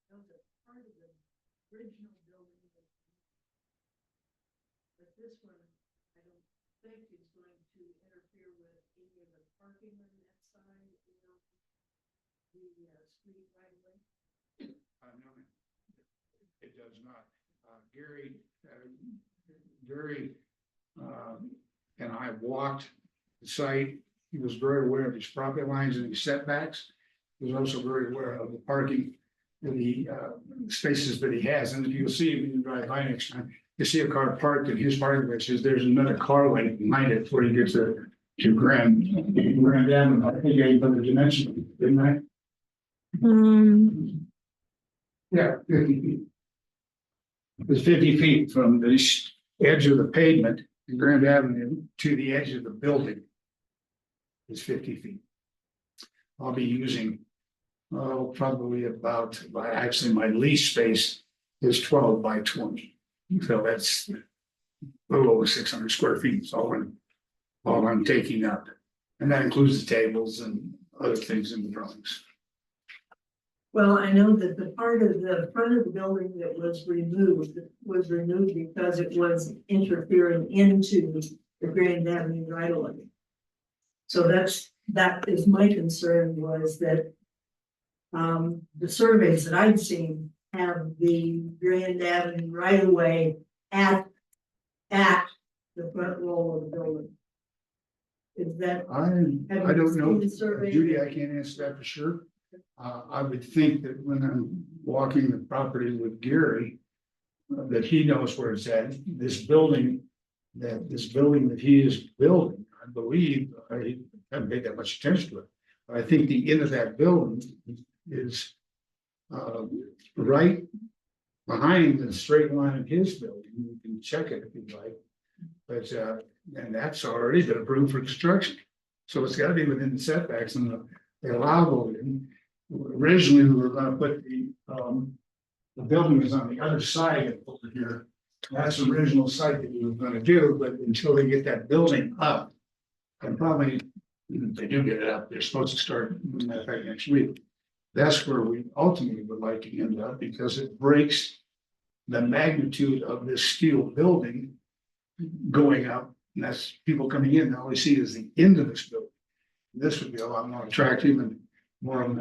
Those are part of the original building. But this one, I don't think is going to interfere with any of the parking on that side, the street right away. No, it does not. Gary and I walked the site. He was very aware of his property lines and his setbacks. He was also very aware of the parking, the spaces that he has. And you'll see when you drive by next time, you see a car parked in his parking lot. Says there's another car lane behind it before you get to Grand Avenue. I think I put the dimension, didn't I? Yeah, 50 feet. It's 50 feet from the edge of the pavement in Grand Avenue to the edge of the building. It's 50 feet. I'll be using, probably about, actually my lease space is 12 by 20. So that's a little over 600 square feet. It's all I'm taking up. And that includes the tables and other things in the drawings. Well, I know that the part of the front of the building that was removed because it was interfering into the Grand Avenue right away. So that is my concern, was that the surveys that I'd seen have the Grand Avenue right away at the front wall of the building. Is that? I don't know, Judy, I can't answer that for sure. I would think that when I'm walking the property with Gary, that he knows where it's at. This building that he is building, I believe, I haven't paid that much attention to it. But I think the end of that building is right behind the straight line of his building. You can check it if you'd like. But and that's already been approved for construction. So it's got to be within the setbacks and the allowable. Originally, we were going to put the building is on the other side over here. That's the original site that we were going to do, but until they get that building up, and probably if they do get it up, they're supposed to start that fact next week. That's where we ultimately would like to end up, because it breaks the magnitude of this steel building going up, and that's people coming in. All they see is the end of this building. This would be a lot more attractive and more of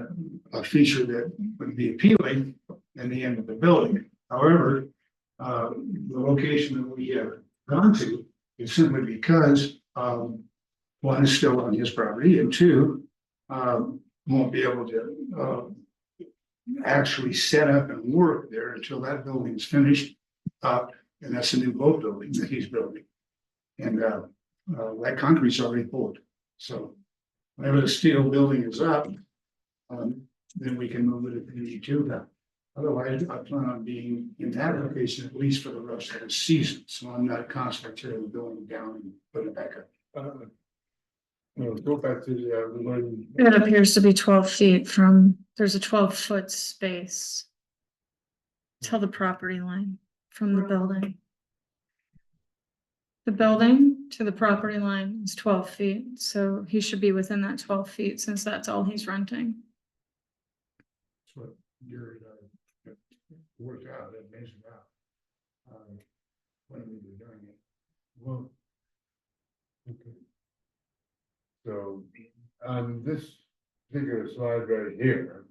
a feature that would be appealing than the end of the building. However, the location that we have gone to is simply because one is still on his property, and two, won't be able to actually set up and work there until that building is finished up, and that's a new boat building that he's building. And that concrete's already poured. So whenever the steel building is up, then we can move it if we need to. Otherwise, I plan on being in that location at least for the rest of the season. So I'm not constantly tearing the building down and putting it back up. Go back to the one. It appears to be 12 feet from, there's a 12-foot space till the property line from the building. The building to the property line is 12 feet, so he should be within that 12 feet since that's all he's renting. That's what Gary worked out, that measured out. When we were doing it. Well, okay. So on this particular slide right here,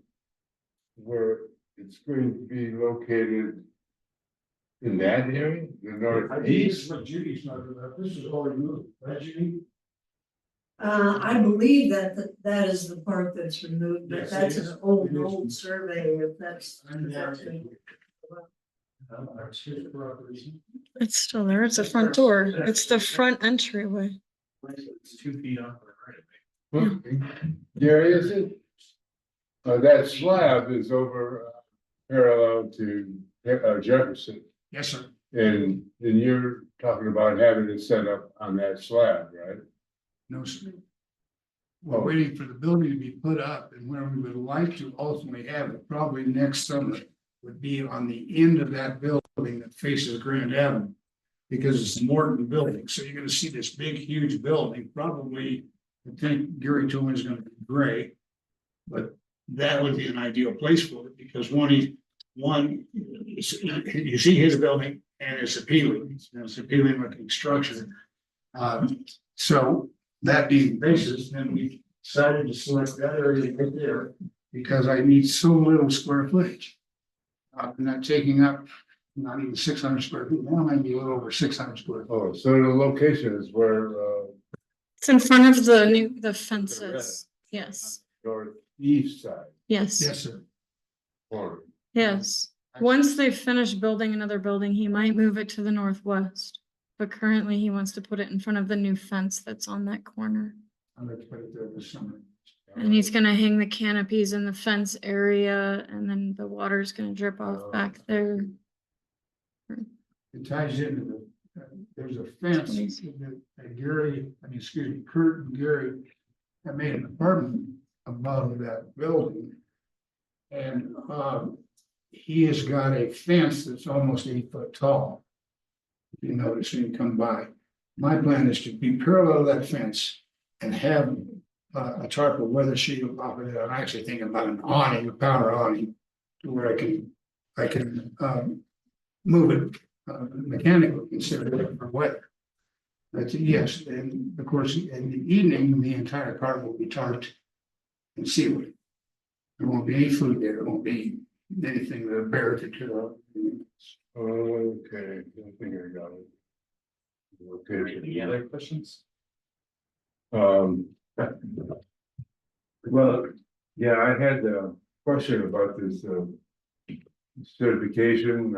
where it's going to be located in that area, the northeast. What Judy's talking about, this is all removed, right, Judy? I believe that is the part that's removed, but Yes, that's it is. an old It is. survey, if that's. It's his property. It's still there. It's a front door. It's the front entryway. It's 2 feet off the right of way. Gary, is it? That slab is over parallel to Jefferson, Yes, sir. and you're talking about having it set up on that slab, right? No, sir. We're waiting for the building to be put up, and where we would like to ultimately have it, probably next summer, would be on the end of that building that faces Grand Avenue. Because it's the Morton building, so you're gonna see this big, huge building, probably I think Gary Tillman is gonna be great. But that would be an ideal place for it, because you see his building and it's appealing, it's appealing looking structure. So that being the basis, then we decided to select that area right there, because I need so little square footage. I'm not taking up not even 600 square feet, now I might be a little over 600 square feet. Oh, so the location is where, It's in front of the fences. Yes, northeast side yes, Yes, sir. corner. yes. Once they finish building another building, he might move it to the northwest. But currently he wants to put it in front of the new fence that's on that corner. I'm gonna put it there this summer. And he's gonna hang the canopies in the fence area and then the water's gonna drip off back there. It ties into there's a fence that Kurt and Gary have made an apartment above that building. And, he has got a fence that's almost 8 foot tall. If you notice when you come by, my plan is to be parallel to that fence and have a tarp of weather shield off of it. I'm actually thinking about an awning, a power awning, to where I can move it mechanically instead of it for weather. But yes, and of course, in the evening, the entire park will be tarped and sealed. There won't be any food there, there won't be anything that bear to kill out. Okay, I think I got it. Okay. Any other questions? Well, yeah, I had a question about this, certification,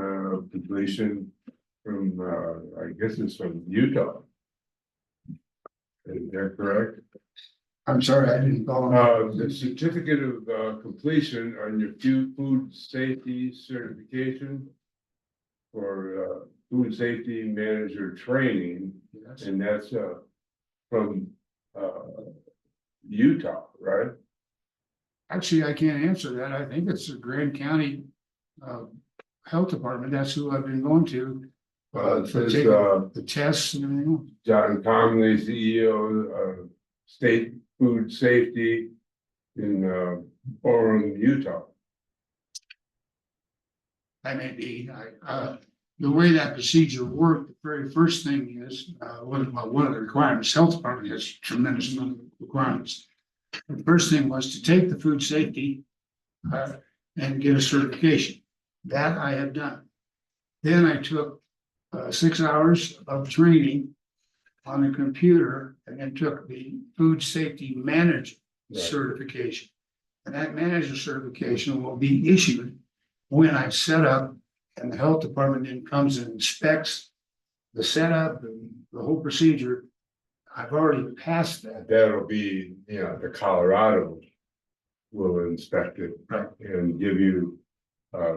completion from, I guess it's from Utah. Is that correct? I'm sorry, I didn't follow. The certificate of, completion on your food safety certification for, food safety manager training, and that's, from, Utah, right? Actually, I can't answer that. I think it's the Grand County Health Department. That's who I've been going to. It For says, taking the tests and everything else. John Conley, CEO of State Food Safety in Orem, Utah. I may be, the way that procedure worked, the very first thing is, one of the requirements, health department has tremendous amount of requirements. The first thing was to take the food safety, and get a certification. That I have done. Then I took, 6 hours of training on the computer and then took the food safety manager Right. certification. And that manager certification will be issued when I've set up and the health department then comes and inspects the setup and the whole procedure. I've already passed that. That'll be, you know, the Colorado will inspect it Right. and give you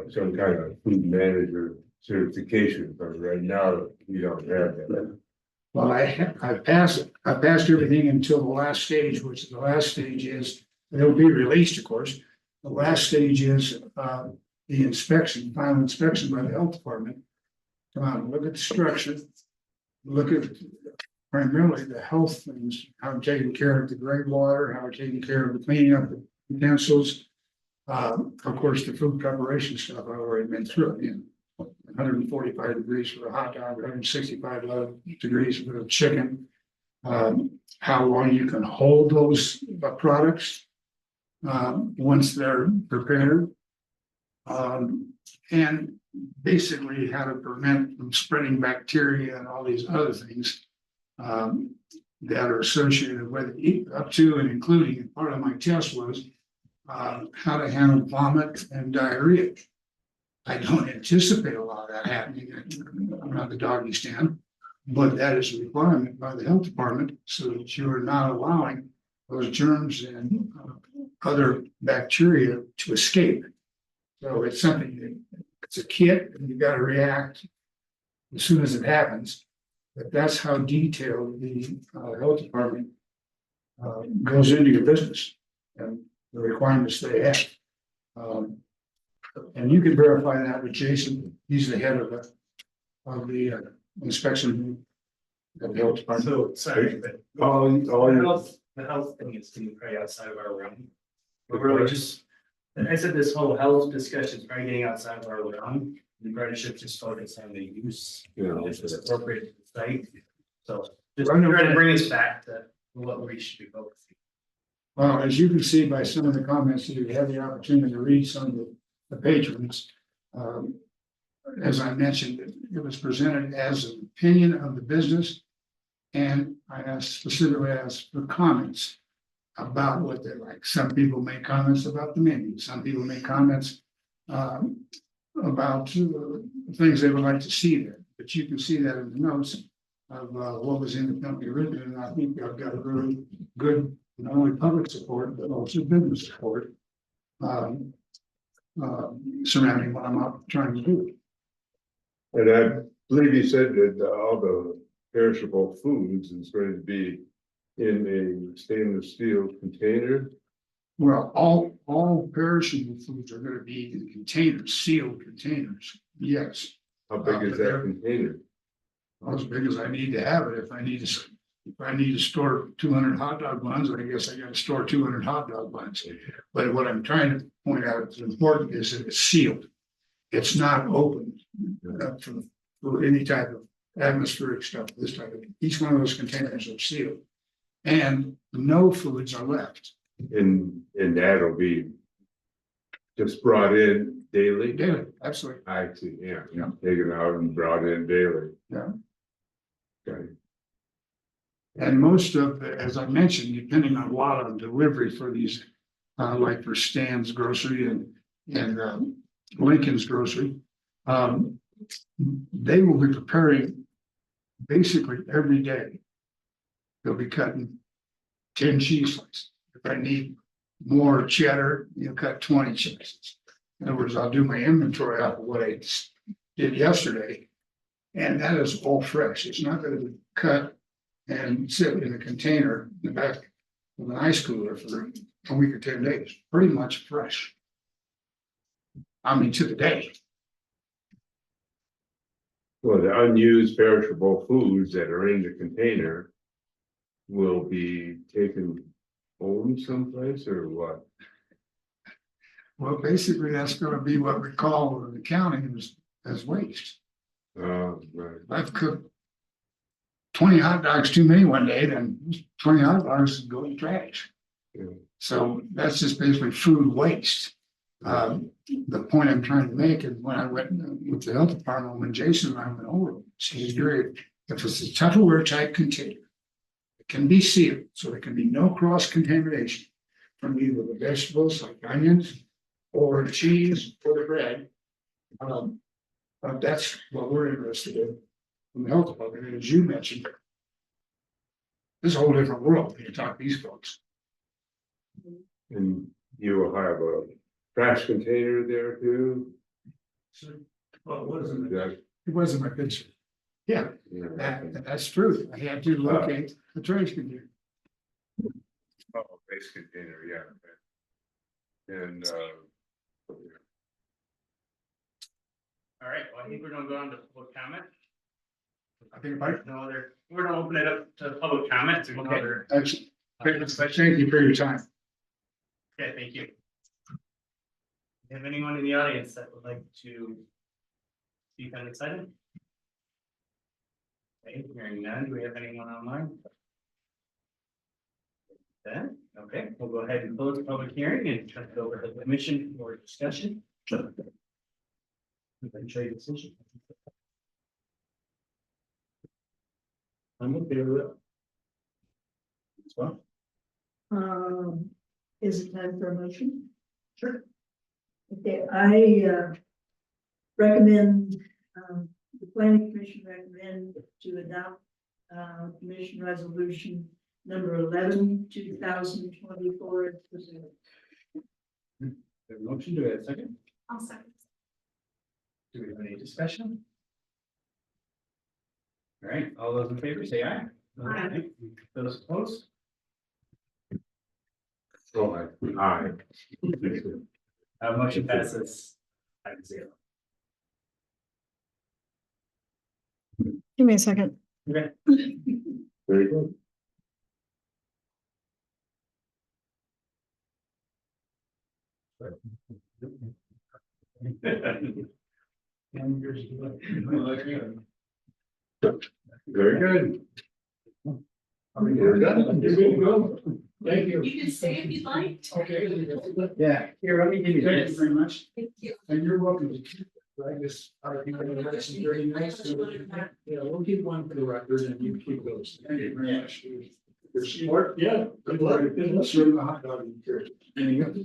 some kind of food manager certification, but right now we don't have that. Well, I passed everything until the last stage, which the last stage is, it'll be released, of course. The last stage is the inspection, final inspection by the health department. Come out and look at the structure, look at primarily the health things, how we're taking care of the gray water, how we're taking care of the cleaning up the utensils. Of course, the food preparation stuff, I've already been through it, 145 degrees for a hot dog, 165 degrees for the chicken. How long you can hold those products once they're prepared. And basically how to prevent from spreading bacteria and all these other things that are associated with it, up to and including, and part of my test was how to handle vomit and diarrhea. I don't anticipate a lot of that happening around the doggy stand, but that is a requirement by the health department so that you are not allowing those germs and other bacteria to escape. So it's something that, it's a kit and you got to react as soon as it happens. But that's how detailed the health department goes into your business and the requirements they have. And you can verify that with Jason. He's the head of the inspection of the health department. So, sorry, but All your the health thing is to be probably outside of our realm. We're really just, I said this whole health discussion is probably getting outside of our realm. The probably should just focus on the use, if it's appropriate to the site. So just try to bring us back to what we should be focusing. Well, as you can see by some of the comments, you had the opportunity to read some of the patrons. As I mentioned, it was presented as an opinion of the business. And I specifically asked for comments about what they like. Some people make comments about the menu, some people make comments about things they would like to see there. But you can see that in the notes of what was in the company written, and I think I've got a really good, not only public support, but also business support surrounding what I'm out trying to do. And I believe you said that all the perishable foods is going to be in a stainless steel container. Well, all perishable foods are gonna be in containers, sealed containers, yes. How big is that container? As big as I need to have it. If I need to store 200 hot dog buns, I guess I gotta store 200 hot dog buns. But what I'm trying to point out is important is that it's sealed. It's not open for any type of atmospheric stuff, this type of, each one of those containers are sealed. And no foods are left And that'll be just brought in daily? daily, absolutely. I see, yeah. Yeah. Taken out and brought in daily. Yeah. Okay. And most of, as I mentioned, depending on a lot on delivery for these, like for Stan's Grocery and Lincoln's Grocery. They will be preparing basically every day. They'll be cutting 10 cheese slices. If I need more cheddar, you'll cut 20 cheeses. In other words, I'll do my inventory off of what I did yesterday. And that is all fresh. It's not going to be cut and sit in a container in the back of an ice cooler for a week or 10 days. Pretty much fresh. I mean, to the day. Well, the unused perishable foods that are in the container will be taken home someplace or what? Well, basically, that's going to be what we call in accounting as waste. Right. I've cooked 20 hot dogs too many one day, then 20 hot dogs go in the trash. Yeah. So So that's just basically food waste. The point I'm trying to make is when I went with the health department, when Jason and I went over, if it's a Tupperware type container, it can be sealed, so there can be no cross contamination from either the vegetables like onions or the cheese or the bread. That's what we're interested in from the health department. And as you mentioned, this is a whole different world when you talk to these folks. and you will have a trash container there too? So, well, it wasn't, That- it wasn't my picture. Yeah, yeah. that's true. I had to locate the trash container. Oh, base container, yeah. And All right, well, I think we're gonna go on to public comment. I think if I, No other, we're gonna open it up to public comment. There's no Okay. other. actually, thank you for your time. Okay, thank you. Have anyone in the audience that would like to speak on this item? Okay, hearing none, do we have anyone online? Then, okay, we'll go ahead and close the public hearing and turn it over to the commission for discussion. You can show your decision. I'm in favor of it. As well. Is it time for a motion? Sure. Okay, I recommend, the planning commission recommend to adopt commission resolution number 11, 2024 as presented. The motion, do we have a second? I'll second. Do we have any discussion? All right, all those in favor say aye. Aye. Those opposed? Oh, aye. Motion passes 5-0. Give me a second. Okay, Very good. Very good. We're done. You're good to go. Thank you. You can stay if you'd like. Okay. Yeah, here, let me give you. Thank you very much. Thank you. And you're welcome to keep it, right, this, I think, I'm gonna some very nice. Yeah, we'll keep one for the record and you keep those. Thank you very much. Your support, yeah, good luck. Let's serve the hot dog. Anything else?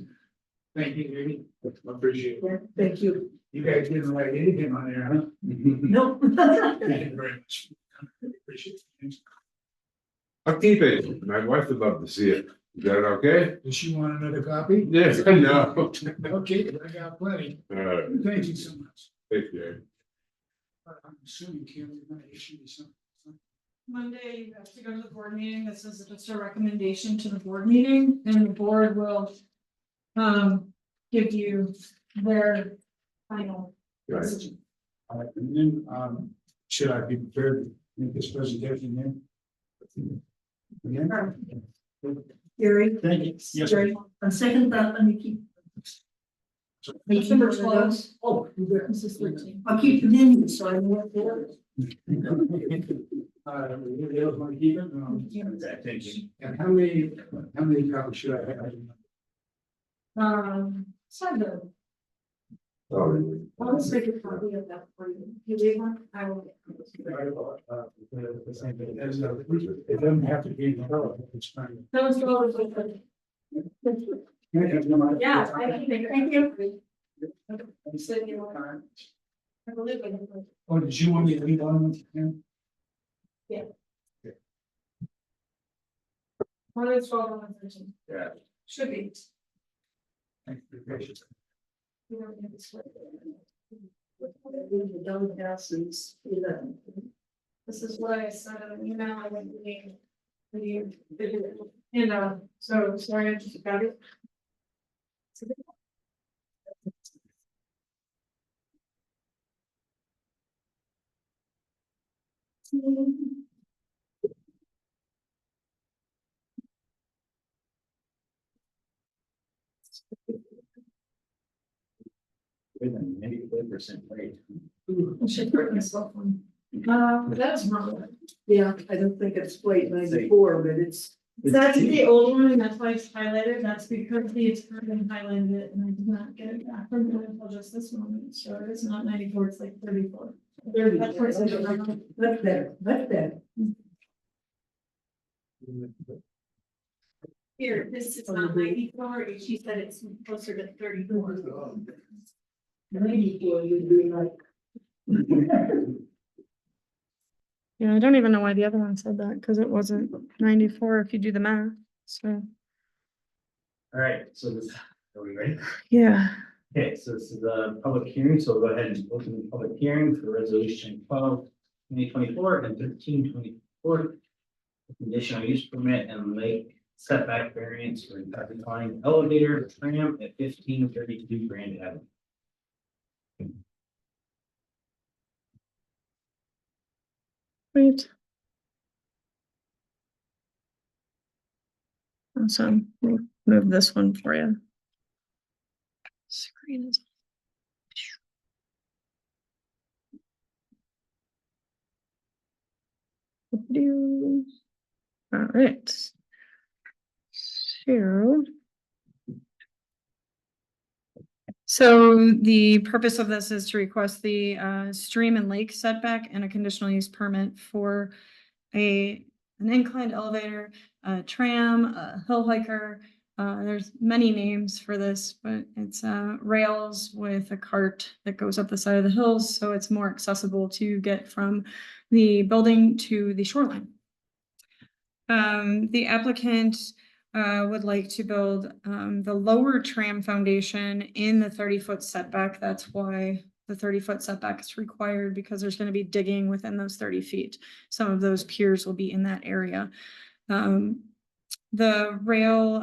Thank you, Amy. I appreciate it. Thank you. You guys didn't write anything on there, huh? No. Thank you very much. Appreciate it. I'll keep it. My wife would love to see it. Is that okay? Does she want another copy? Yes, I know. Okay, I got plenty. Thank you so much. Thank you. I'm assuming Kim, you're gonna issue me something. Monday, you have to go to the board meeting. This is just a recommendation to the board meeting and the board will. Give you their final Right. decision. All right, and then, should I be prepared to make this presentation then? Again? Gary. Thank you. Yes, Gary, on second thought, let me keep. December 12th. Oh, you bet. This is 13. I'll keep it in you, so I won't forget. Anybody else want to keep it? Thank you. And how many copies should I have? Seven. Oh, I'll just make a copy of that for you. You leave one, I will. It doesn't have to be in color, it's fine. Those dollars are good. Yeah, I can make, thank you. Send you one. I believe in it. Oh, did you want me to leave on with him? One is 12 and 13. Yeah. Should be. Thank you for your patience. You don't need to split. The double houses, 11. This is what I sent in an email, I went reading. So sorry, I just got it. Maybe 40% rate. I should put myself on. That's wrong. Yeah, I don't think it's plate 94, but it's. That's the old one, and that's why it's highlighted, that's because the attorney highlighted it, and I did not get it back from him until just this moment, so it is not 94, it's like 34. 30. That's where it's like, Much better, much better. Here, this is not 94, and she said it's closer to 34. 94 would be like. Yeah, I don't even know why the other one said that, because it wasn't 94 if you do the math, so, All right, so this, are we ready? yeah. Okay, so this is a public hearing, so we'll go ahead and open the public hearing for resolution 12/2024 and 13/2024. Conditional use permit and lake setback variance for design elevator tram at 1532 Grand Avenue. Great. Awesome, we'll move this one for you. Screen is. All right. So the purpose of this is to request the stream and lake setback and a conditional use permit for an inclined elevator, a tram, a hill hiker. There's many names for this, but it's rails with a cart that goes up the side of the hills, so it's more accessible to get from the building to the shoreline. The applicant would like to build the lower tram foundation in the 30-foot setback. That's why the 30-foot setback is required, because there's going to be digging within those 30 feet. Some of those piers will be in that area. The rail,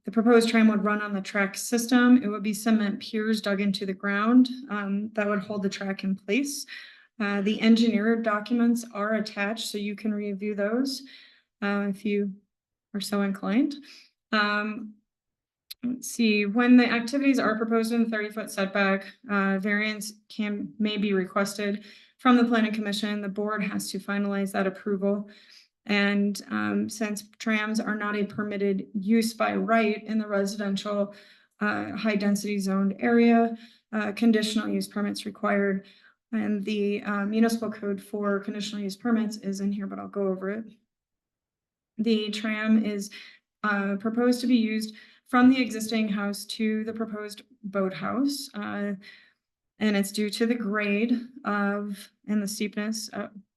the proposed tram would run on the track system. It would be cement piers dug into the ground that would hold the track in place. The engineered documents are attached, so you can review those if you are so inclined. let's see, when the activities are proposed in the 30-foot setback, variance may be requested from the planning commission. The board has to finalize that approval. And since trams are not a permitted use by right in the residential high density zoned area, conditional use permits required. And the municipal code for conditional use permits is in here, but I'll go over it. The tram is proposed to be used from the existing house to the proposed boathouse. And it's due to the grade and the steepness,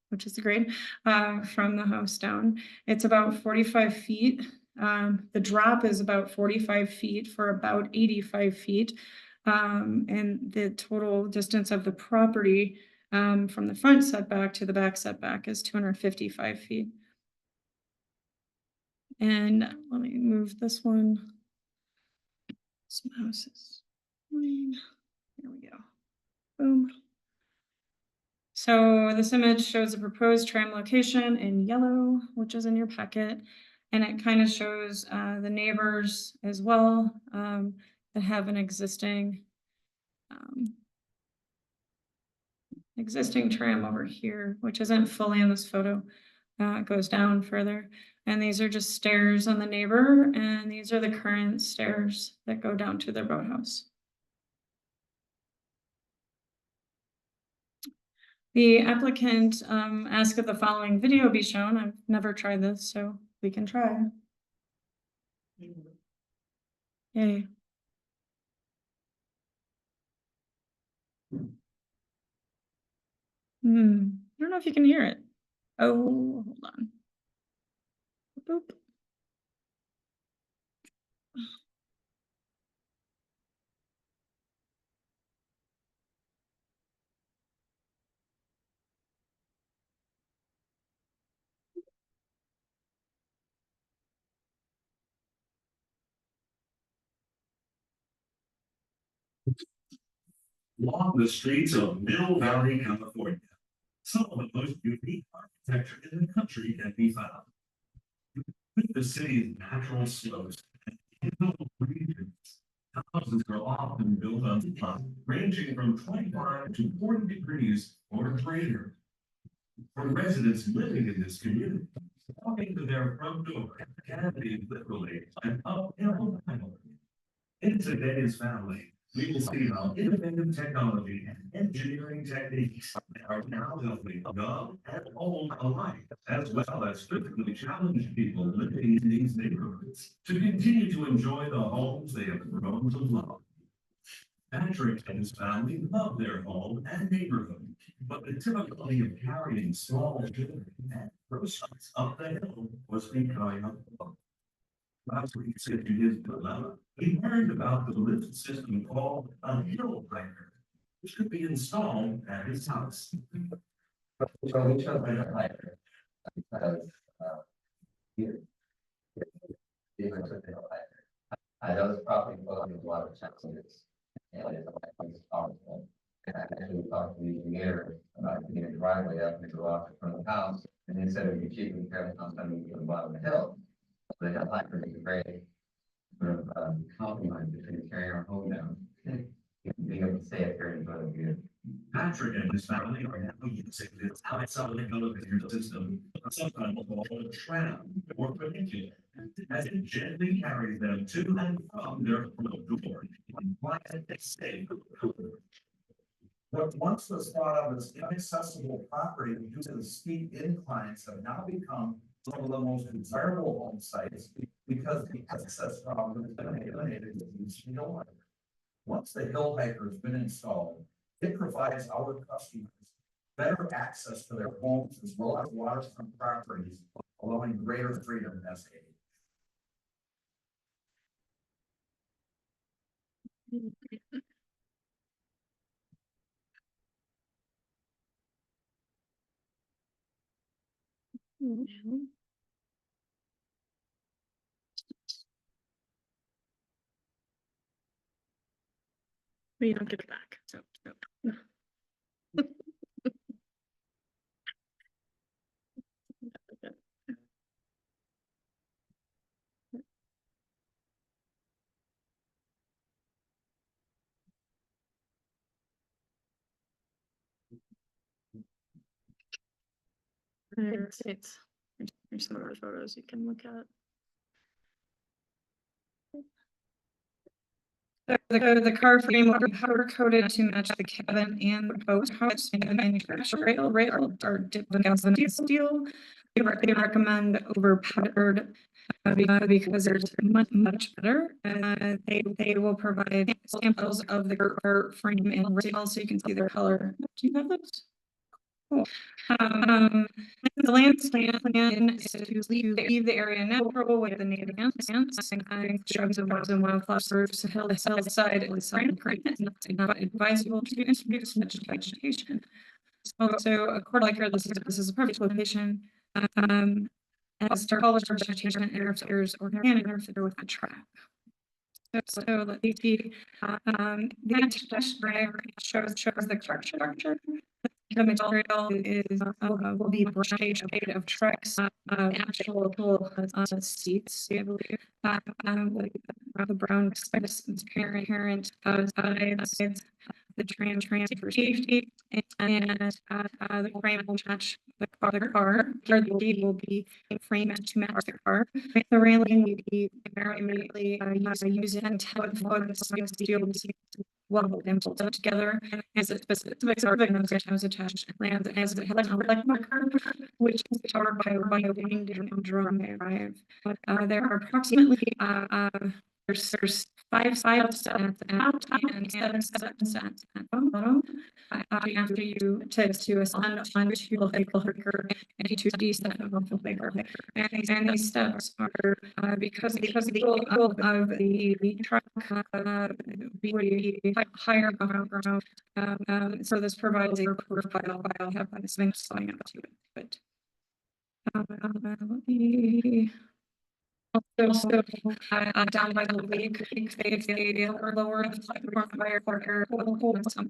which is the grade from the house down. It's about 45 feet. The drop is about 45 feet for about 85 feet. And the total distance of the property from the front setback to the back setback is 255 feet. And let me move this one. Some houses. Here we go. Boom. So this image shows a proposed tram location in yellow, which is in your packet. And it kind of shows the neighbors as well that have an existing tram over here, which isn't fully in this photo. It goes down further. And these are just stairs on the neighbor. And these are the current stairs that go down to their boathouse. The applicant asked that the following video be shown. I've never tried this, so we can try. Yay. I don't know if you can hear it. Oh, hold on. Boop. Along the streets of Middle Valley, California, some of the most unique architecture in the country can be found. With the city's natural slopes and infill regions, houses are often built on plots ranging from 25 to 40 degrees or greater. For residents living in this community, walking to their front door can be literally an uphill battle. In today's family, we will see how innovative technology and engineering techniques are now helping young and old alike, as well as physically challenged people living in these neighborhoods to continue to enjoy the homes they have grown to love. Patrick and his family love their home and neighborhood, but the difficulty of carrying small children and groceries up the hill was becoming a problem. Last week, said to his dilemma, he learned about the lift system called a hill hiker, which could be installed at his house. So we chose a hiker because here, even took the hill hiker. I know this property close to a lot of challenges, and it's like powerful. And I actually talked to the engineer about getting a driveway up and go off in front of the house, and he said it would be cheaper to carry the house underneath the bottom of the hill. So the hill hiker is a great sort of compromise between carrying our home down and being able to stay up here and enjoy the view. Patrick and his family are now using this outside elevator system, sometimes called a tram or funicular, as it gently carries them to and from their front door in quiet and safe. What once was thought of as inaccessible property due to the steep inclines have now become some of the most desirable home sites because the access problem has been eliminated with these hill hikers. Once the hill hiker has been installed, it provides our customers better access to their homes as well as waterfront properties, allowing greater freedom as a. But you don't get it back. So no. It's here's some other photos you can look at. The car frame will be powder coated to match the cabin and the boat house and the manufacturer rail are dipped in galvanized steel. They recommend over powdered because they're much better. They will provide samples of the car frame and rail so you can see their color. Do you have those? Cool. The landscape plan is to leave the area natural with the native plants, including shrubs and woods and wildflowers, hillside and some granite, not advisable to introduce vegetation. So according to this is a perfect location. As to college vegetation interferes or can interfere with the track. So let me see, the anti-dash shows the structure. The material is, will be shade of tracks, actual seats, I believe. The brown transparent, sides, the transfer safety, and the frame will match the car, or the gate will be framed to match the car. The railing will be immediately used until the steel well, them put together as a specific organization was attached land as it had like marker, which is powered by a wind and drum drive. There are approximately there's 5 sides at the top and 7 sides at the bottom. After you to ascend onto the hiker and to descend of the hiker. And these steps are because the goal of the truck be higher ground. So this provides a profile. I'll have this thing slowing up to it. But also, down by the lake, they are lower the fire quarter hold some.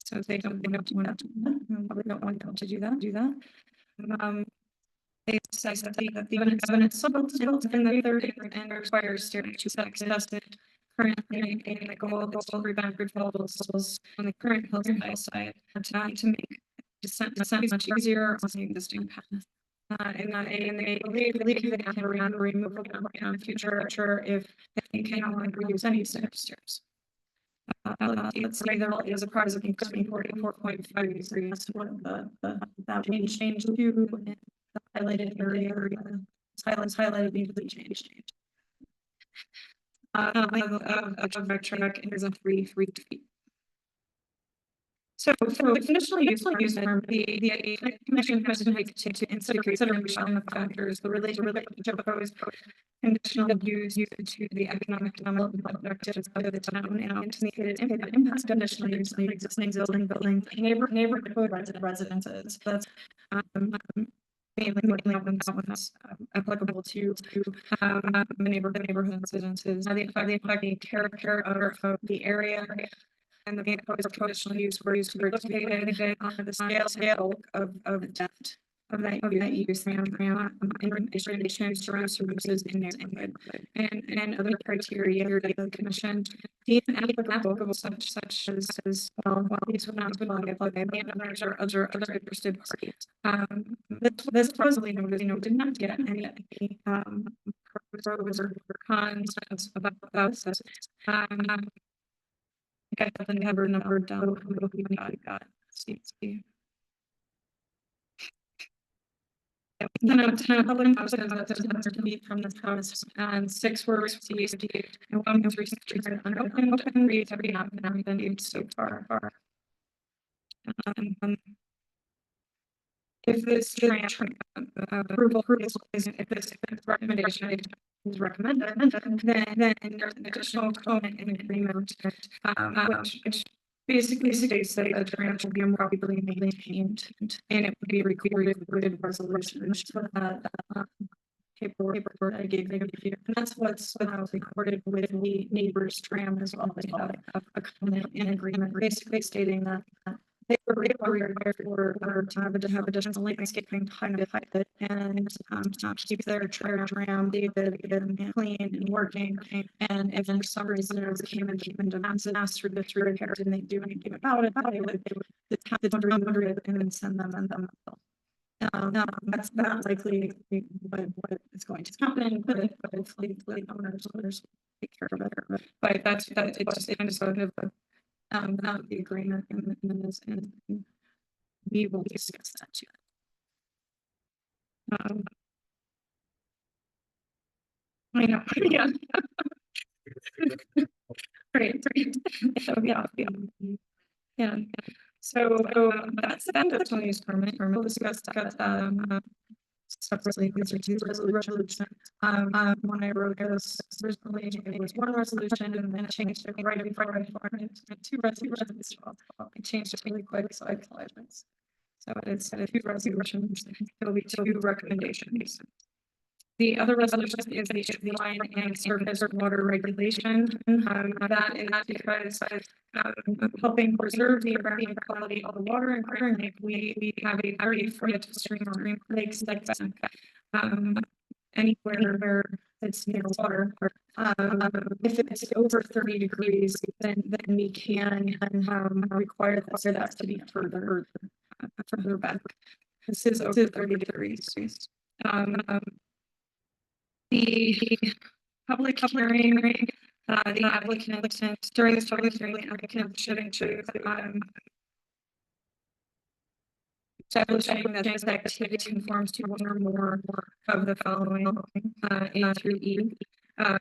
So they don't want to do that. They say that the evidence built in the third and requires stair to tested. Currently, a goal to prevent good falls on the current hillside to make descent much easier on the existing path. And they believe they can remove in future if they can no longer use any stairs. Let's say there is a price of increasing 44.5 degrees. One of that change to the highlighted area. Highlighted needs to change. A truck is a 3 feet. So initially used the term the commission has to consider the factors the related to proposed conditional use to the economic development objectives of the town and anticipated impact conditional use on existing buildings neighborhood residences. That's mainly applicable to neighborhood residences. The character of the area and the conditional use were used to located on the scale of depth of that use information surrounds services in neighborhood and other criteria that the commission deemed applicable such as while these would not apply landowners or other interested parties. This supposedly did not get any pros or cons about this. I got the number down. Got see. Then public to be from this house and 6 works and 1 was restricted open reads every not been used so far. If this approval is if this recommendation is recommended, then there's an additional component in agreement, which basically states that the branch will be improperly maintained and it would be recorded with resolution. Which is what paperwork I gave you. And that's what's recorded with the neighbor's tram as well. They have a covenant in agreement basically stating that they were required to have additional landscaping behind it and keep their tram clean and working. And if for some reason it came into asked for this repair, didn't they do anything about it? The town would and then send them That's not likely what is going to happen, but hopefully owners take care of it. But it's just kind of sort of not the agreement and we will discuss that too. I know, yeah. Right. So, yeah. Yeah. So that's the conditional use permit, or we'll discuss that separately. These are two resolutions. When I wrote this, originally it was one resolution and then it changed it right before I farmed it. Two resolutions. I changed it really quick, so I apologize. So instead of two resolutions, it'll be two recommendations. The other resolution is the line and surface water regulation. That is because helping preserve the environmental quality of the water in Crater Lake, we have a very free stream or lakes like anywhere where it's near water. If it's over 30 degrees, then we can require that to be further back. This is over 30 degrees. The public hearing, the applicant, during this public hearing, the applicant should include establishing that this activity conforms to one or more of the following A through E. And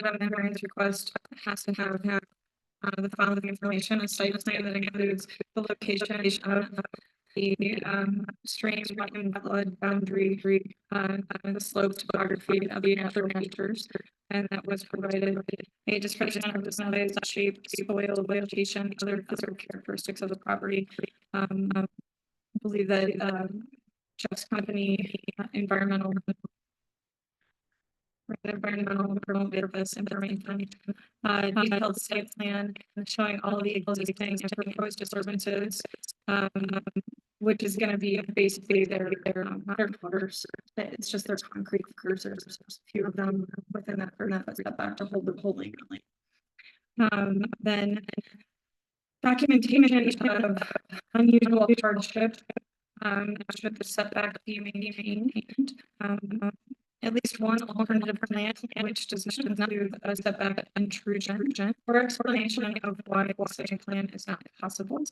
the variance request has to have the following information: a site plan that includes the location of the streams, wetland boundary, the slope topography of the natural features, and that was provided a description of the size, shape, soil, vegetation, other characteristics of the property. I believe that Jeff's company, environmental purpose information, detailed site plan showing all the existing and proposed disturbances, which is going to be basically their quarters. It's just their concrete cursors. There's a few of them within that setback to hold the holding. Then documentation of unusual hardship. Should the setback be maintained? At least one alternative plan which does not include a setback intrusion, or explanation of why such a plan is not possible.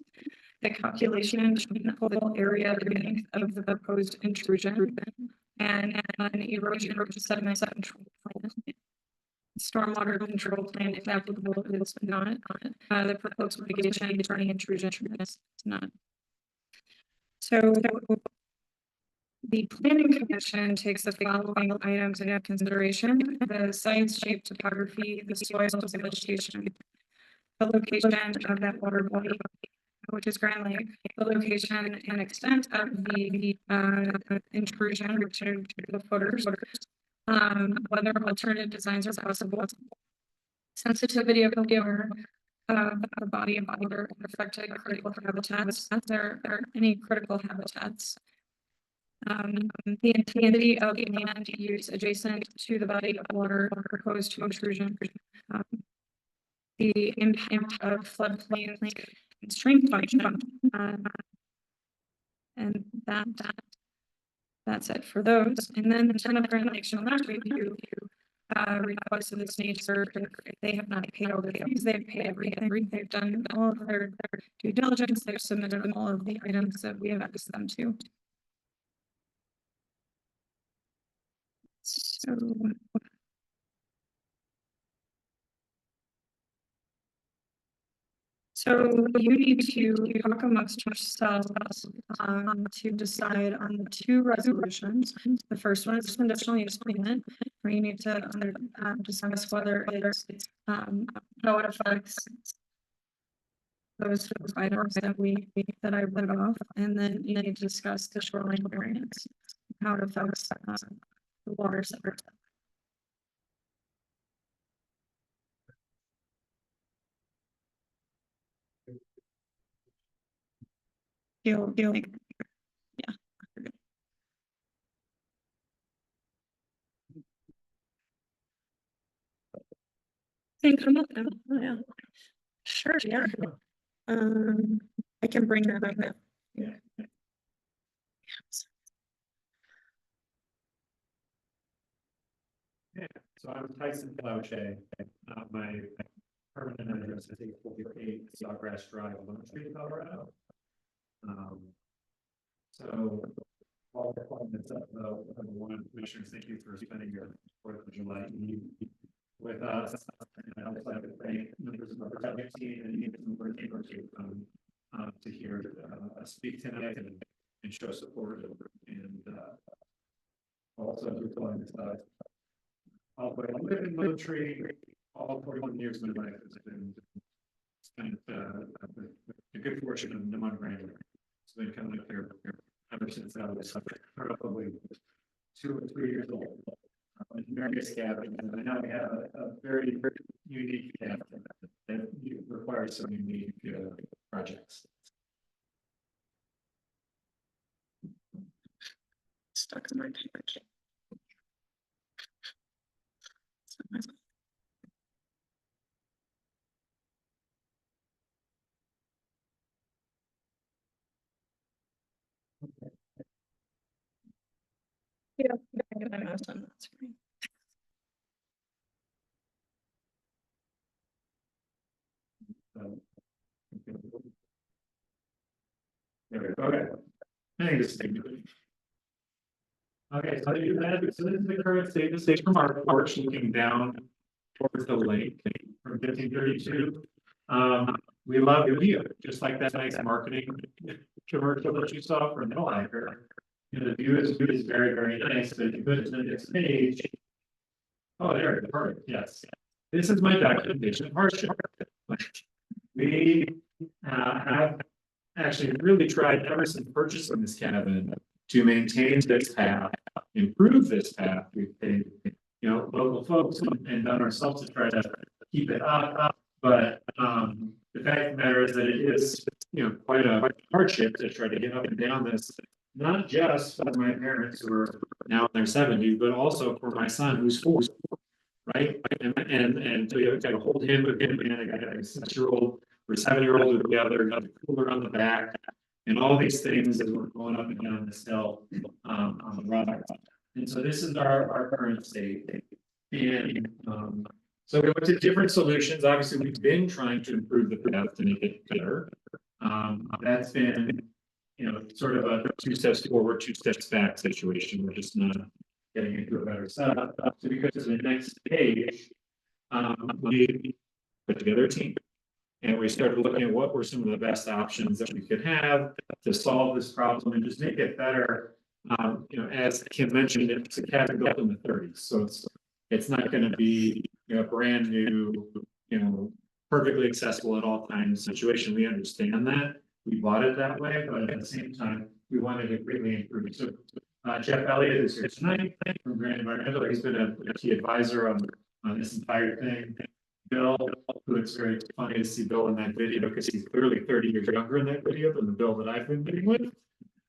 The calculation of the total area of the proposed intrusion, and an erosion sediment control plan. Stormwater control plan, if applicable, is not. The proposed mitigation regarding intrusion is not. So the planning commission takes the following items into consideration: the site, shape, topography, the soil, vegetation, the location of that water body, which is Grand Lake, the location and extent of the intrusion, which are the footers, whether alternative designs are possible, sensitivity of the water, the body of water, affected critical habitats. There are any critical habitats. The intensity of land use adjacent to the body of water proposed to intrusion, the impact of floodplains and stream function, and that's it for those. And then the Tenant Grand Lake shall not review requests of this nature if they have not paid all the fees. They've paid everything. They've done all of their due diligence. They've submitted all of the items that we have asked them to. So you need to talk amongst yourselves to decide on the two resolutions. The first one is conditional use permit, where you need to discuss whether it's how it affects those items that I read off, and then you need to discuss the shoreline variance, how it affects the water separate. Feel like, yeah. Think come up now. Oh, yeah. Sure, yeah. I can bring that up now. Yeah. So I'm Tyson Clouche, my permanent address is 848 Sawgrass Drive, Lone Tree, Colorado. So all the appointments of one commissioners, thank you for spending your 4th of July Eve with us. And I'd like to thank members of our team and even some of our neighbors to hear us speak tonight and show support and also replying to although I live in Lone Tree, all 41 years of my life has been spent a good portion of the month grand. It's been coming up here ever since I was probably 2 or 3 years old. In various cabins, and now we have a very, very unique cabin that requires some unique projects. Stuck in my page. Yeah, I get my mouse on that screen. There we go. Okay. I think this is good. Okay, so you had, so this is the current state of the state from our porch looking down towards the lake from 1532. We love the view, just like that nice marketing commercial that you saw from Hill Hiker. You know, the view is very, very nice. So if you put it in this page. Oh, there it is. Perfect. Yes. This is my documentation of hardship. We have actually really tried ever since purchasing this cabin to maintain this path, improve this path. We've paid, you know, local folks and done ourselves to try to keep it up. But the fact of the matter is that it is, you know, quite a hardship to try to get up and down this, not just for my parents who are now in their 70s, but also for my son who's 4, right? And so you got to hold him again, and I got a 6-year-old or 7-year-old together, got the cooler on the back, and all these things as we're going up and down this hill on the rock. And so this is our current state. And so we went to different solutions. Obviously, we've been trying to improve the path to make it better. That's been, you know, sort of a 2 steps forward, 2 steps back situation. We're just not getting into a better setup. So because of the next page, we put together a team. And we started looking at what were some of the best options that we could have to solve this problem and just make it better. You know, as Kim mentioned, it's a cabin built in the 30s, so it's not going to be, you know, brand new, you know, perfectly accessible at all times situation. We understand that. We bought it that way, but at the same time, we wanted to greatly improve. So Jeff Elliott is here tonight from Grand Environmental. He's been a key advisor on this entire thing. Bill, who it's very funny to see Bill in that video because he's clearly 30 years younger in that video than the Bill that I've been meeting with.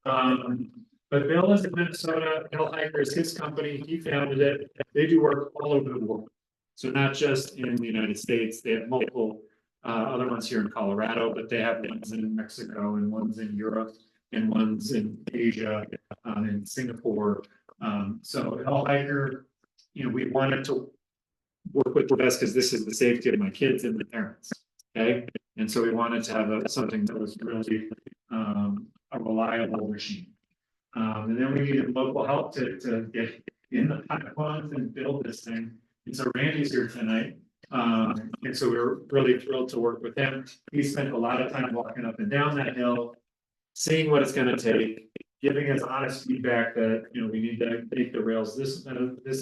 But Bill is in Minnesota. Hill Hiker is his company. He founded it. They do work all over the world. So not just in the United States, they have multiple other ones here in Colorado, but they have ones in Mexico and ones in Europe and ones in Asia and Singapore. So Hill Hiker, you know, we wanted to work with us because this is the safety of my kids and the parents. Okay. And so we wanted to have something that was really a reliable machine. And then we needed local help to get in the funds and build this thing. And so Randy's here tonight. And so we were really thrilled to work with him. He spent a lot of time walking up and down that hill, seeing what it's going to take, giving us honest feedback that, you know, we need to make the rails this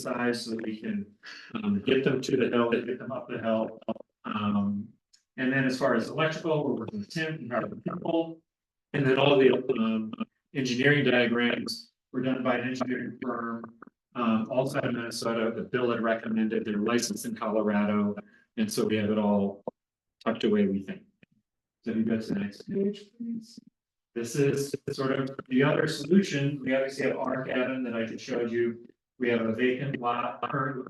size so that we can get them to the hill, get them up the hill. And then as far as electrical, we're working with Tim and Harvard People. And then all the engineering diagrams were done by an engineering firm also in Minnesota. The bill had recommended. They're licensed in Colorado. And so we have it all tucked away, we think. So if you go to the next page, please. This is sort of the other solution. We obviously have our cabin that I just showed you. We have a vacant lot,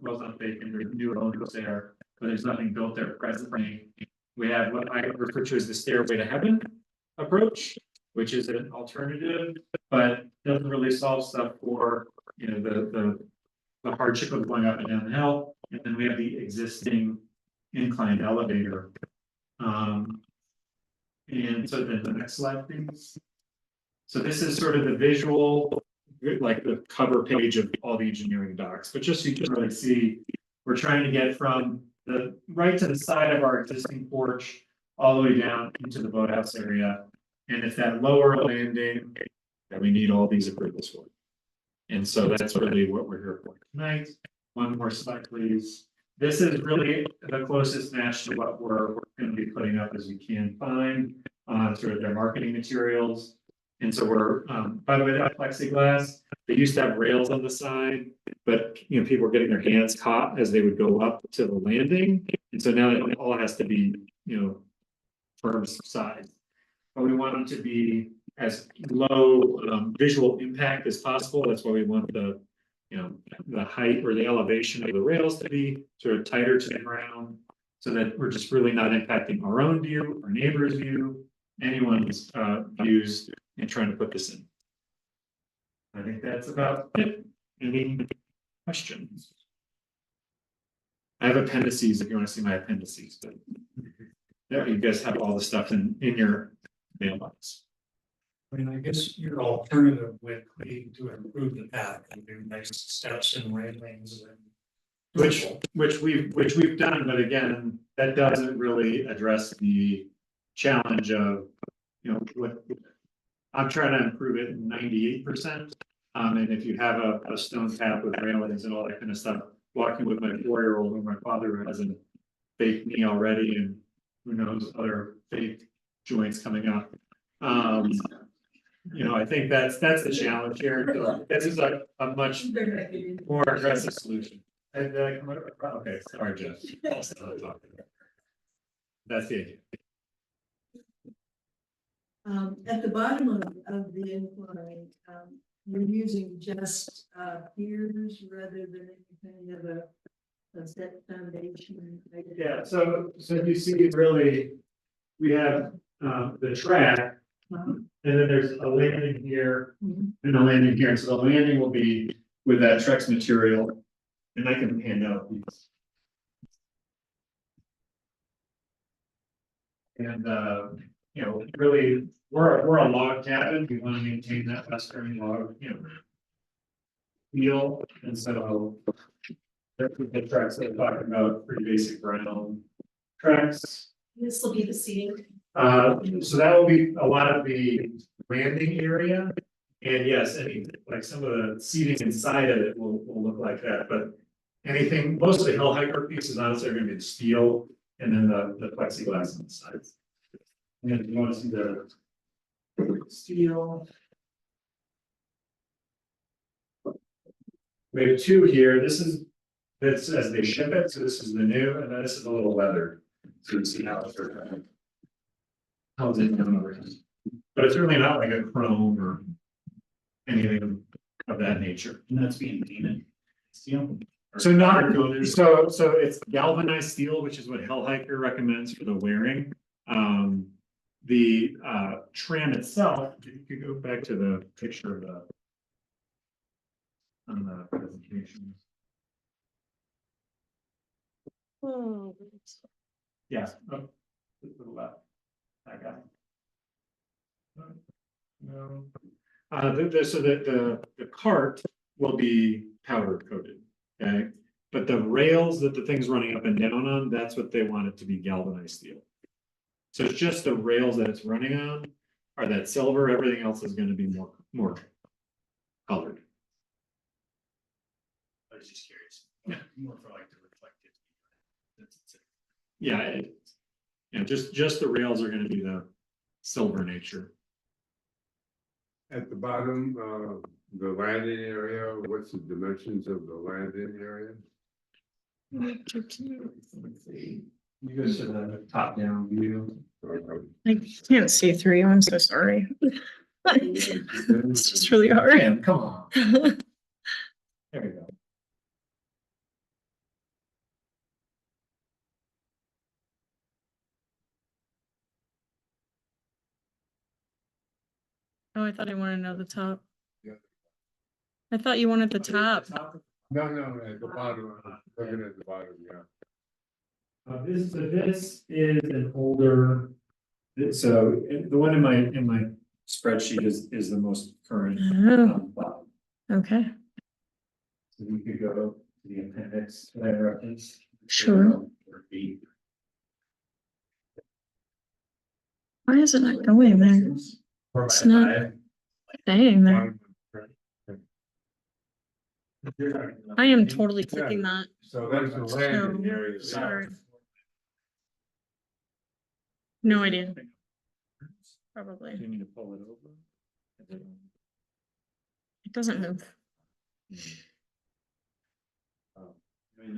well, not vacant, there's new owners there, but there's nothing built there presently. We have what I refer to as the stairway to heaven approach, which is an alternative, but doesn't really solve stuff for, you know, the the hardship of going up and down the hill, and then we have the existing inclined elevator. And so then the next slide, please. So this is sort of the visual, like the cover page of all the engineering docs, but just so you can really see, we're trying to get from the right to the side of our existing porch all the way down into the boathouse area. And if that lower landing, that we need all these approvals for. And so that's really what we're here for tonight. One more slide, please. This is really the closest match to what we're going to be putting up as we can find on sort of their marketing materials. And so we're, by the way, that plexiglass, they used to have rails on the side, but you know, people were getting their hands caught as they would go up to the landing. And so now it all has to be, you know, firm size. But we want them to be as low visual impact as possible. That's why we want the, you know, the height or the elevation of the rails to be sort of tighter to the ground, so that we're just really not impacting our own view, our neighbor's view, anyone's views in trying to put this in. I think that's about it. Any questions? I have appendices if you want to see my appendices, but yeah, you guys have all the stuff in your mailbox. I mean, I guess your alternative would be to improve the path and do nice steps and railings and. Which we've done, but again, that doesn't really address the challenge of, you know, what. I'm trying to improve it 98%. And if you have a stone path with railings and all that kind of stuff, walking with my 4-year-old or my father who has a fake knee already, and who knows other fake joints coming up. You know, I think that's the challenge here. So this is a much more aggressive solution. And okay, sorry, Jeff. That's the idea. At the bottom of the incline, you're using just piers rather than any kind of a set foundation. Yeah, so you see really, we have the track, and then there's a landing here and a landing here. And so the landing will be with that Trex material, and I can hand out these. And you know, really, we're a log cabin. We want to maintain that western log, you know, feel, and so the tracks that we're talking about, pretty basic brown tracks. This will be the seating. So that will be a lot of the landing area. And yes, any, like some of the seating inside of it will look like that, but anything, most of the hill hiker pieces honestly are gonna be the steel and then the plexiglass on the sides. And then you want to see the steel. We have two here. This is as they ship it. So this is the new, and then this is a little leather. So you can see how it's over here. But it's really not like a chrome or anything of that nature. And that's being painted steel. So not, so it's galvanized steel, which is what Hell Hiker recommends for the wearing. The tram itself, if you could go back to the picture of the on the presentation. Yeah, up to the left. That guy. No. So the cart will be powder coated, okay? But the rails that the thing's running up and down on, that's what they want it to be galvanized steel. So it's just the rails that it's running on are that silver, everything else is gonna be more colored. I was just curious. Yeah. More for like the reflective. Yeah, just the rails are gonna be the silver nature. At the bottom, the landing area, what's the dimensions of the landing area? You go to the top down view. I can't see through you. I'm so sorry. It's just really hard. Man, come on. There we go. Oh, I thought I wanted to know the top. Yeah. I thought you wanted the top. No, at the bottom, looking at the bottom, yeah. This is an older. So the one in my spreadsheet is the most current. Oh, Plot. okay, So we could go to the appendix that I referenced. Sure. Why is it not going there? It's not staying there. I am totally clicking that. So that's the landing So, area. sorry. No idea. Probably. Do you need to pull it over? It doesn't move.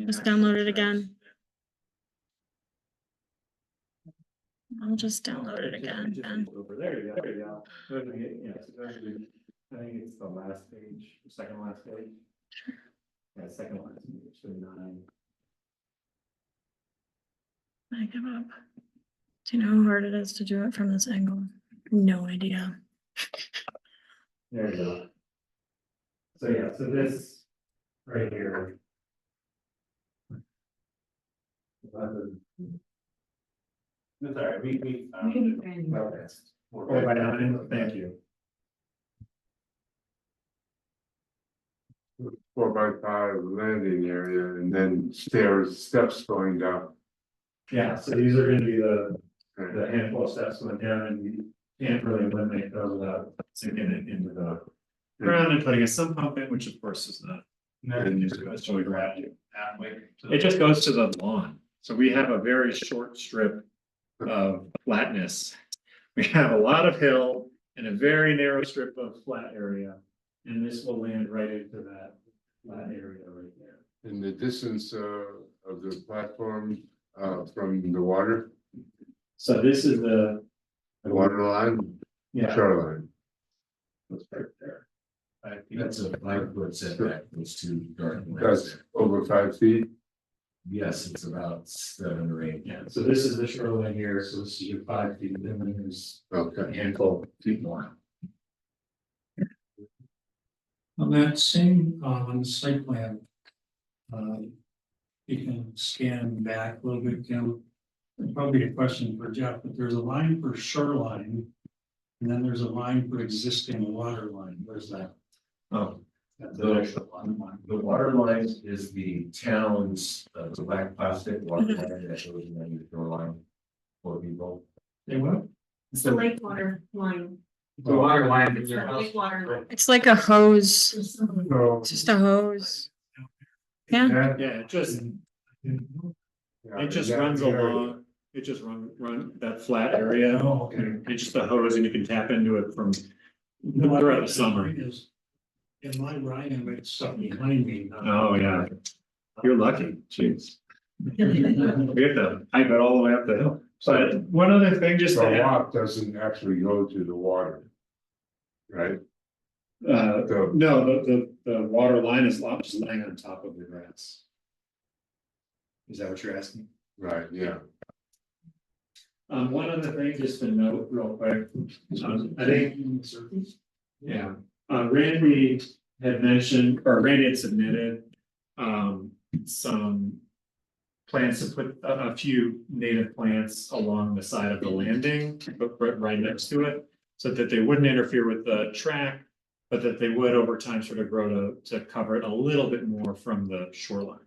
Just download it again. I'll just download it again, then. Over there, you go, there you go. Yeah, so I think it's the last page, the second last page. Yeah, second last page, so 9. I give up. Do you know how hard it is to do it from this angle? No idea. There you go. So yeah, so this right here. That's all right, we found it. Okay. 4x9, thank you. 4x5 landing area and then steps going down. Yeah, so these are gonna be the handful of steps going down, and you can't really eliminate those without sinking it into the ground and putting a sump pump in, which of course is not. And It just goes to the ground. It just goes to the lawn. So we have a very short strip of flatness. We have a lot of hill and a very narrow strip of flat area. And this will land right into that flat area right there. in the distance of the platform from the water, So this is the. water line, Yeah. shoreline. That's right there. That's a 5-foot setback, those two garden lanes That's there. over 5 feet. Yes, it's about 7 or 8. Yeah, so this is the shoreline here, so this is your 5 feet, and then there's a Okay. handful of feet more. On that same, on the site plan. You can scan back a little bit, Kim. Probably a question for Jeff, but there's a line for shoreline. And then there's a line for existing water line. Where's that? Oh, The actual water line. the water line is the town's, the black plastic water line that goes in the shoreline for people. They what? It's the lake water line. The water line in It's your the house. lake water. It's like a hose, So. just a hose. Yeah, Yeah, it just runs along, it just run that flat area. Oh, okay. It's just a hose and you can tap into it from No, throughout the summer. Is in my writing, it's stuff behind me. Oh, yeah. You're lucky, jeez. We have to hike it all the way up the hill. But one other thing, just The to add, walk doesn't actually go to the water. Right? no, the water line is just laying on top of the grass. Is that what you're asking? Right, yeah. One other thing, just to note real quick, I think, yeah, Randy had mentioned, or Randy had submitted, some plans to put a few native plants along the side of the landing, but right next to it, so that they wouldn't interfere with the track, but that they would over time sort of grow to cover it a little bit more from the shoreline.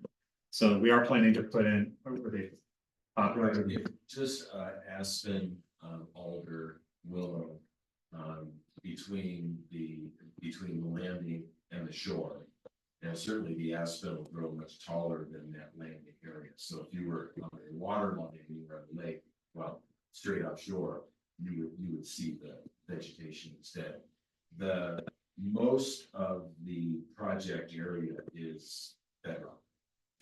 So we are planning to put in, what were they? Just aspen, alder, willow, between the landing and the shore. And certainly the aspen will grow much taller than that landing area. So if you were on a water line and you were on the lake, well, straight offshore, you would see the vegetation instead. The most of the project area is bedrock,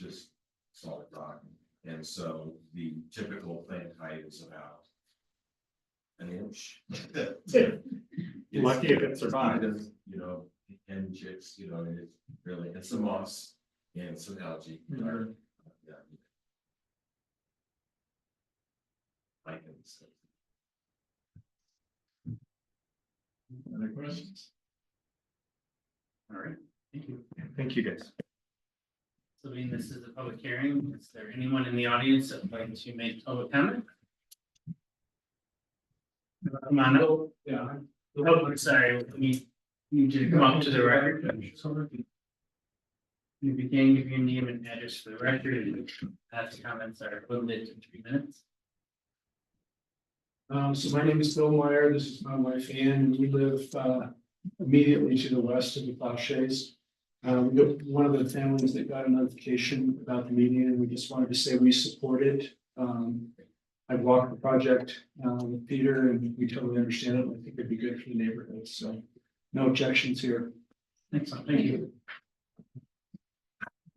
just solid rock. And so the typical plant height is about an inch. Lucky if it survives. You know, and chicks, you know, and it's really, it's some moss and some algae. Yeah. Lichens. Other questions? All right, thank you. Thank you, guys. So being this is a public hearing, is there anyone in the audience that would like to make public comment? Come on up. Yeah. Oh, I'm sorry, we need you to come up to the record. You begin, give your name and address for the record, and past comments are limited to 3 minutes. So my name is Bill Meyer, this is my wife Ann, and we live immediately to the west of the Plowshays. We're one of the families that got a notification about the meeting, and we just wanted to say we support it. I walked the project with Peter, and we totally understand it. I think it'd be good for the neighborhood, so no objections here. Excellent, thank you.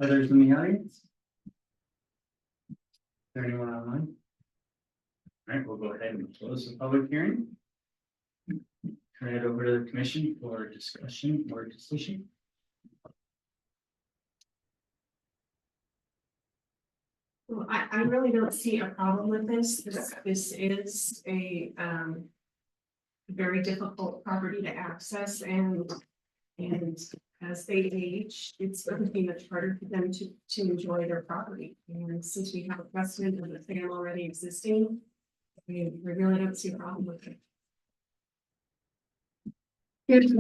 Others in the audience? Is there anyone online? All right, we'll go ahead and close the public hearing. Turn it over to the commission for discussion or decision. Well, I really don't see a problem with this. This is a very difficult property to access and as they age, it's going to be much harder for them to enjoy their property. And since we have a precedent of the dam already existing, we really don't see a problem with it. Is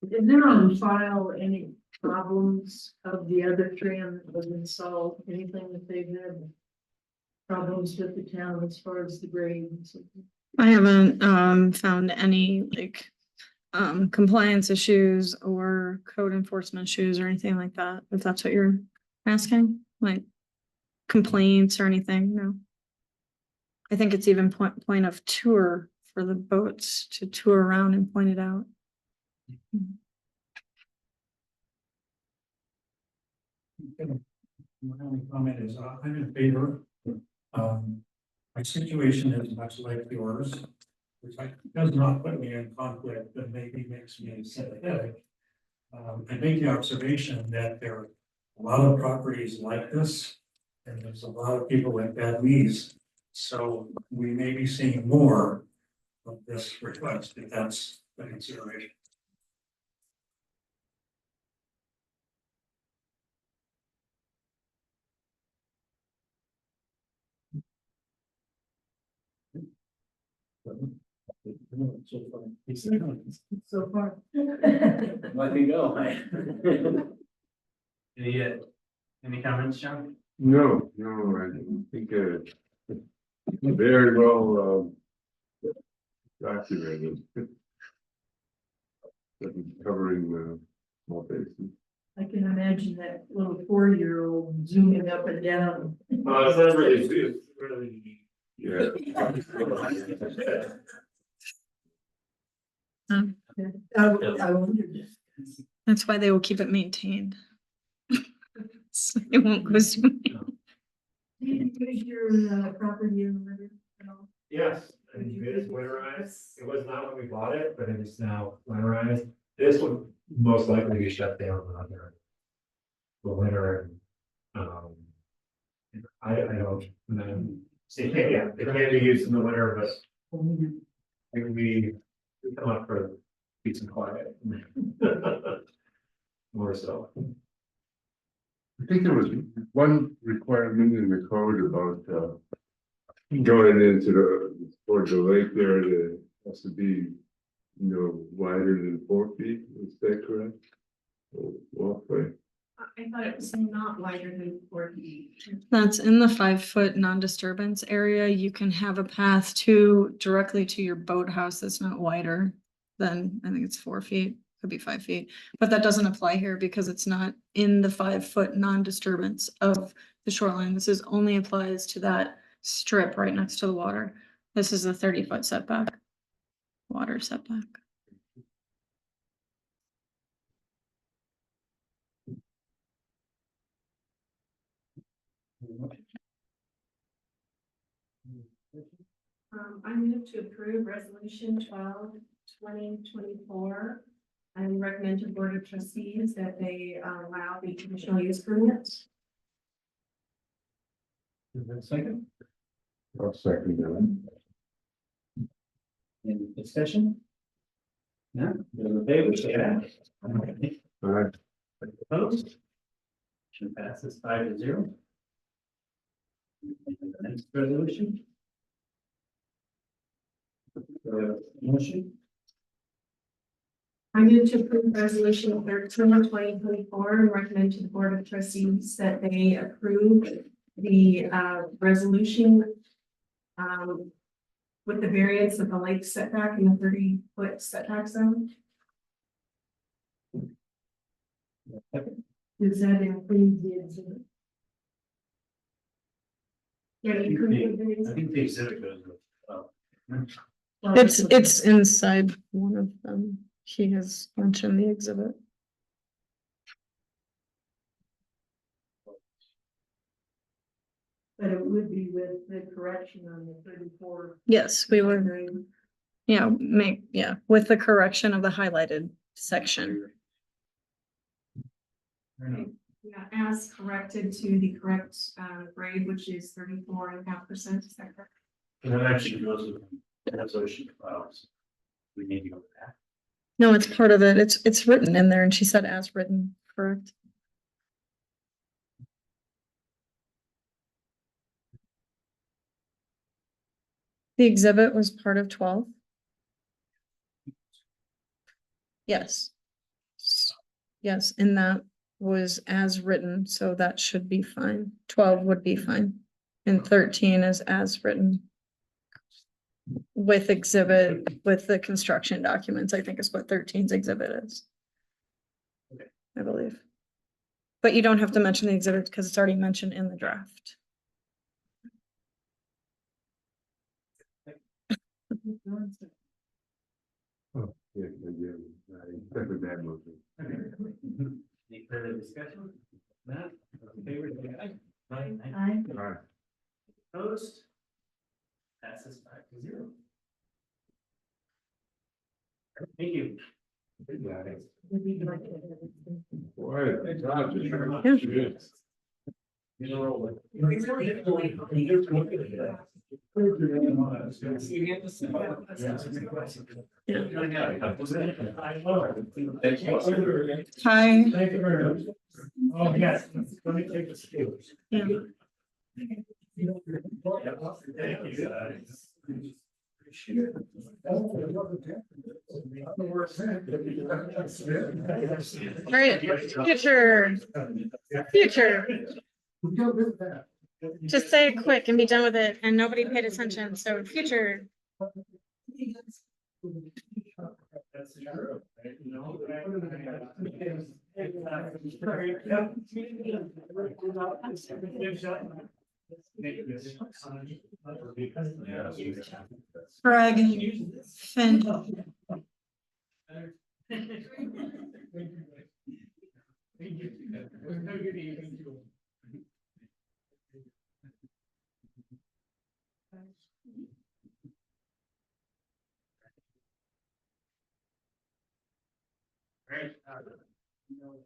there on file any problems of the other tram that was installed, anything that they've had? Problems with the town as far as the grade and so forth? I haven't found any like compliance issues or code enforcement issues or anything like that, if that's what you're asking, like complaints or anything, no. I think it's even point of tour for the boats to tour around and point it out. My only comment is, I'm in favor. My situation is much like yours, which does not put me in conflict, but maybe makes me sympathetic. I make the observation that there are a lot of properties like this, and there's a lot of people with bad knees. So we may be seeing more of this request, if that's the consideration. So far. Let me go. Any comments, John? No, I think very well documented. Covering the small basin. I can imagine that little 4-year-old zooming up and down. It's not really, it's really. Yeah. I wondered. That's why they will keep it maintained. So it won't go zoom in. Did you use your property in the river at all? Yes, and it is winterized. It was not when we bought it, but it is now winterized. This would most likely be shut down under the winter and, I don't, it can't be used in the winter, but we come up for peace and quiet. More so. I think there was one requirement in the code about going into towards the lake there, that has to be, wider than 4 feet, is that correct? Walkway. I thought it was not wider than 4 feet. That's in the 5-foot non-disturbance area. You can have a path directly to your boathouse that's not wider than, I think it's 4 feet, could be 5 feet. But that doesn't apply here because it's not in the 5-foot non-disturbance of the shoreline. This only applies to that strip right next to the water. This is a 30-foot setback, water setback. I move to approve resolution 12/2024 and recommend to Board of Trustees that they allow the conditional use permits. Second, I'll second that. Any discussion? No, those in favor, say aye. All right. Opposed? Motion passes 5-0. Next resolution. Motion. I move to approve resolution 13/2024 and recommend to the Board of Trustees that they approve the resolution. With the variance of the lake setback in the 30-foot setback zone. Does that include the exhibit? Yeah, you could. I think the exhibit goes with, It's inside one of them. He has mentioned the exhibit. But it would be with the correction on the 34. Yes, we would, yeah, with the correction of the highlighted section. Yeah, as corrected to the correct grade, which is 34.5%. Is that correct? that actually goes with the resolution files. We need to go back. No, it's part of it. It's written in there and she said as written, correct? The exhibit was part of 12. Yes. Yes, and that was as written, so that should be fine. 12 would be fine. And 13 is as written. With exhibit, with the construction documents, I think is what 13's exhibit is. Okay. I believe. But you don't have to mention the exhibit because it's already mentioned in the draft. Oh, yeah, I second that motion. Any further discussion? Not, in favor, say aye. Aye. All right. Opposed? Passes 5-0. Thank you. Boy, the job is- You know, Hi. Thank you very much. Oh, yes, let me take the skills. Yeah. All right, future. Just say it quick and be done with it, and nobody paid attention, so future. That's true. You know, Craig, Finn. Right.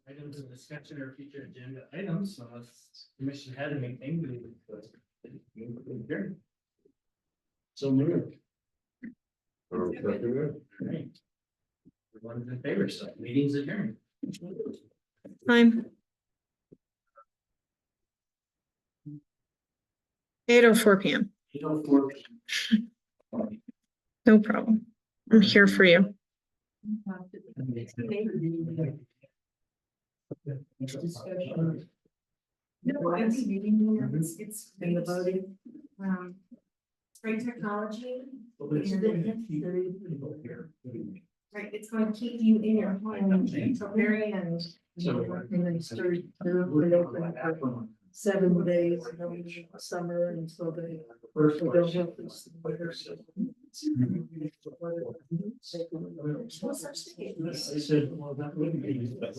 Items of discussion or future agenda items, unless commission had anything. So moved. Oh, second that? Right. Everyone's in favor, so meeting's adjourned. Time. 8:04 p.m. 8:04. No problem. I'm here for you. No, it's in the voting. It's great technology. Right, it's going to keep you in your home until very end. And then start, they're open for 7 days, and then summer, and so they. They'll have this. I said, well, that wouldn't be.